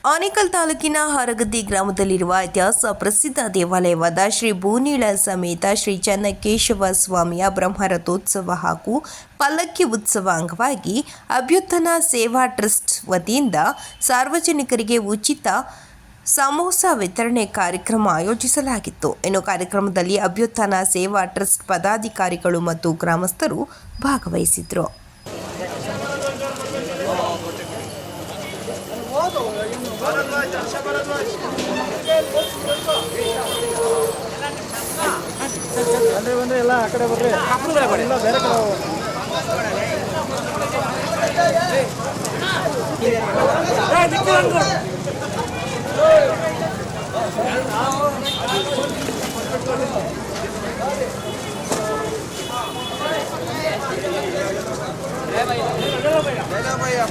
ಆನೇಕಲ್ ತಾಲೂಕಿನ ಹರಗದ್ದಿ ಗ್ರಾಮದಲ್ಲಿರುವ ಇತಿಹಾಸ ಪ್ರಸಿದ್ಧ ದೇವಾಲಯವಾದ ಶ್ರೀ ಭೂನೀಳ ಸಮೇತ ಶ್ರೀ ಚನ್ನಕೇಶವ ಸ್ವಾಮಿಯ ಬ್ರಹ್ಮರಥೋತ್ಸವ ಹಾಗೂ ಪಲ್ಲಕ್ಕಿ ಉತ್ಸವ ಅಂಗವಾಗಿ ಅಭ್ಯುತ್ಥಾನ ಸೇವಾ ಟ್ರಸ್ಟ್ ವತಿಯಿಂದ ಸಾರ್ವಜನಿಕರಿಗೆ ಉಚಿತ ಸಮೋಸ ವಿತರಣೆ ಕಾರ್ಯಕ್ರಮ ಆಯೋಜಿಸಲಾಗಿತ್ತು. ಇನ್ನು ಕಾರ್ಯಕ್ರಮದಲ್ಲಿ ಅಭ್ಯುತ್ಥಾನ ಸೇವಾ ಟ್ರಸ್ಟ್ ಪದಾಧಿಕಾರಿಗಳು ಮತ್ತು ಗ್ರಾಮಸ್ಥರು ಭಾಗವಹಿಸಿದ್ರು. ಎಲ್ಲ ಆ ಕಡೆ ಬರ್ರಿ, ಎಲ್ಲ ಬೇರೆ ಕಡೆ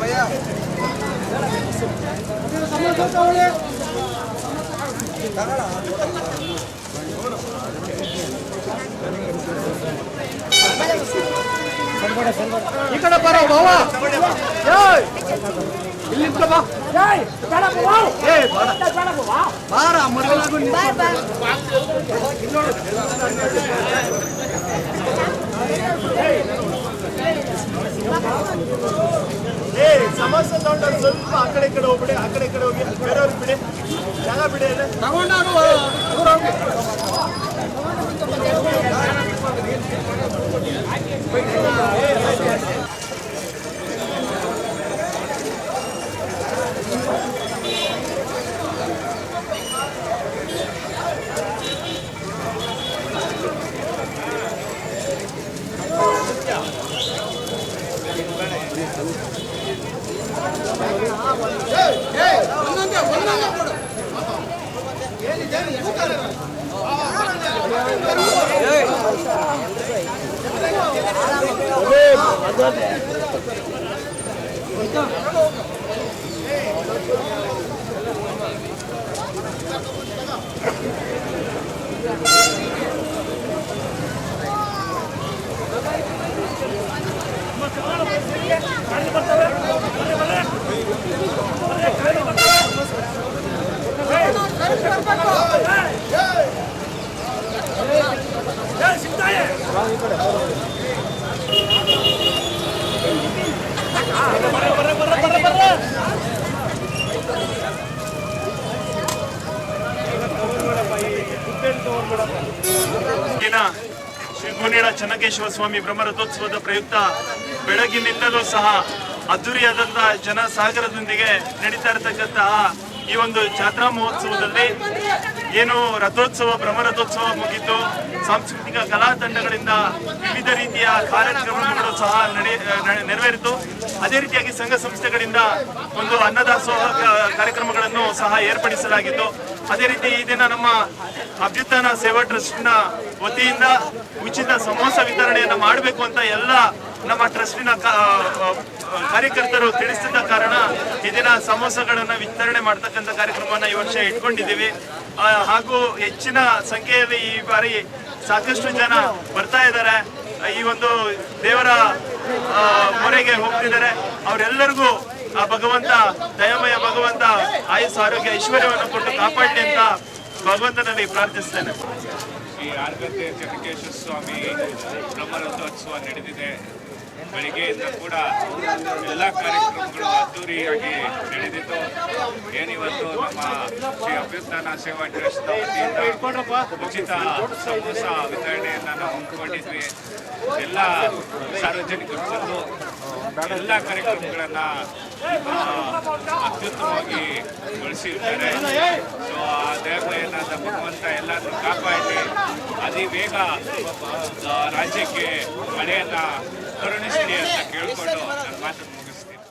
भैया ಈ ಕಡೆ ಬರೋ ಬಾವ ಇಲ್ಲಿ ಬಾ ಬಾರ ಸಮಸ್ಯೆ ತಗೊಂಡ್ರೆ ಸ್ವಲ್ಪ ಆ ಕಡೆ ಹೋಗ್ಬಿಡಿ, ಆ ಕಡೆ ಹೋಗಿ ಬೇರೆಯವ್ರಿಗೆ ಬಿಡಿ, ಜಾಗ ಬಿಡಿ ತಗೊಂಡು ದೂರ ಹೋಗಿ. ಶ್ರೀ ಭೂನೀಳ ಚನ್ನಕೇಶವ ಸ್ವಾಮಿ ಬ್ರಹ್ಮರಥೋತ್ಸವದ ಪ್ರಯುಕ್ತ ಬೆಳಗಿನಿಂದಲೂ ಸಹ ಅದ್ದೂರಿಯಾದಂತಹ ಜನ ಸಾಗರದೊಂದಿಗೆ ನಡೀತಾ ಇರತಕ್ಕಂತಹ ಈ ಒಂದು ಜಾತ್ರಾ ಮಹೋತ್ಸವದಲ್ಲಿ ಏನು ರಥೋತ್ಸವ ಬ್ರಹ್ಮರಥೋತ್ಸವ ಮುಗಿದ್ದು ಸಾಂಸ್ಕೃತಿಕ ಕಲಾ ತಂಡಗಳಿಂದ ವಿವಿಧ ರೀತಿಯ ಕಾರ್ಯಕ್ರಮಗಳು ಸಹ ನೆರವೇರಿತು. ಅದೇ ರೀತಿಯಾಗಿ ಸಂಘ ಸಂಸ್ಥೆಗಳಿಂದ ಒಂದು ಅನ್ನದಾಸೋಹ ಕಾರ್ಯಕ್ರಮಗಳನ್ನು ಸಹ ಏರ್ಪಡಿಸಲಾಗಿತ್ತು. ಅದೇ ರೀತಿ ಈ ದಿನ ನಮ್ಮ ಅಭ್ಯುತ್ಥಾನ ಸೇವಾ ಟ್ರಸ್ಟ್ನ ವತಿಯಿಂದ ಉಚಿತ ಸಮೋಸ ವಿತರಣೆಯನ್ನು ಮಾಡಬೇಕು ಅಂತ ಎಲ್ಲ ನಮ್ಮ ಟ್ರಸ್ಟಿನ ಕಾರ್ಯಕರ್ತರು ತಿಳಿಸಿದ ಕಾರಣ ಈ ದಿನ ಸಮೋಸಗಳನ್ನು ವಿತರಣೆ ಮಾಡ್ತಕ್ಕಂಥ ಕಾರ್ಯಕ್ರಮವನ್ನು ಈ ವರ್ಷ ಇಟ್ಕೊಂಡಿದ್ದೀವಿ. ಹಾಗೂ ಹೆಚ್ಚಿನ ಸಂಖ್ಯೆಯಲ್ಲಿ ಈ ಬಾರಿ ಸಾಕಷ್ಟು ಜನ ಬರ್ತಾ ಇದ್ದಾರೆ, ಈ ಒಂದು ದೇವರ ಮೊರೆಗೆ ಹೋಗ್ತಿದ್ದಾರೆ. ಅವರೆಲ್ಲರಿಗೂ ಆ ಭಗವಂತ ದಯಾಮಯ ಭಗವಂತ ಆಯುಸ್ ಆರೋಗ್ಯ ಐಶ್ವರ್ಯವನ್ನು ಕೊಟ್ಟು ಕಾಪಾಡಲಿ ಅಂತ ಭಗವಂತನಲ್ಲಿ ಪ್ರಾರ್ಥಿಸ್ತೇನೆ. ಈ ಹರಗದ್ದಿ ಚನ್ನಕೇಶವ ಸ್ವಾಮಿ ಬ್ರಹ್ಮರಥೋತ್ಸವ ನಡೆದಿದೆ. ಬೆಳಿಗ್ಗೆಯಿಂದ ಕೂಡ ಎಲ್ಲ ಕಾರ್ಯಕ್ರಮಗಳು ಅದ್ದೂರಿಯಾಗಿ ನಡೆದಿತ್ತು. ಏನಿವತ್ತು ನಮ್ಮ ಶ್ರೀ ಅಭ್ಯುತ್ಥಾನ ಸೇವಾ ಟ್ರಸ್ಟ್ ವತಿಯಿಂದ ಉಚಿತ ಸಮೋಸ ವಿತರಣೆಯನ್ನು ನಾವು ಹಮ್ಮಿಕೊಂಡಿದ್ವಿ. ಎಲ್ಲ ಸಾರ್ವಜನಿಕರು ಬಂದು ಎಲ್ಲ ಕಾರ್ಯಕ್ರಮಗಳನ್ನು ಅತ್ಯುತ್ತಮವಾಗಿ ಬಳಸಿರ್ತಾರೆ. ಸೊ ಆ ದೇವತೆಯನ್ನಾದ ಭಗವಂತ ಎಲ್ಲರೂ ಕಾಪಾಡಿ ಅತಿ ಬೇಗ ರಾಜ್ಯಕ್ಕೆ ಮಳೆಯನ್ನು ಕರುಣಿಸಲಿ ಅಂತ ಕೇಳಿಕೊಂಡು ನನ್ನ ಮಾತನ್ನು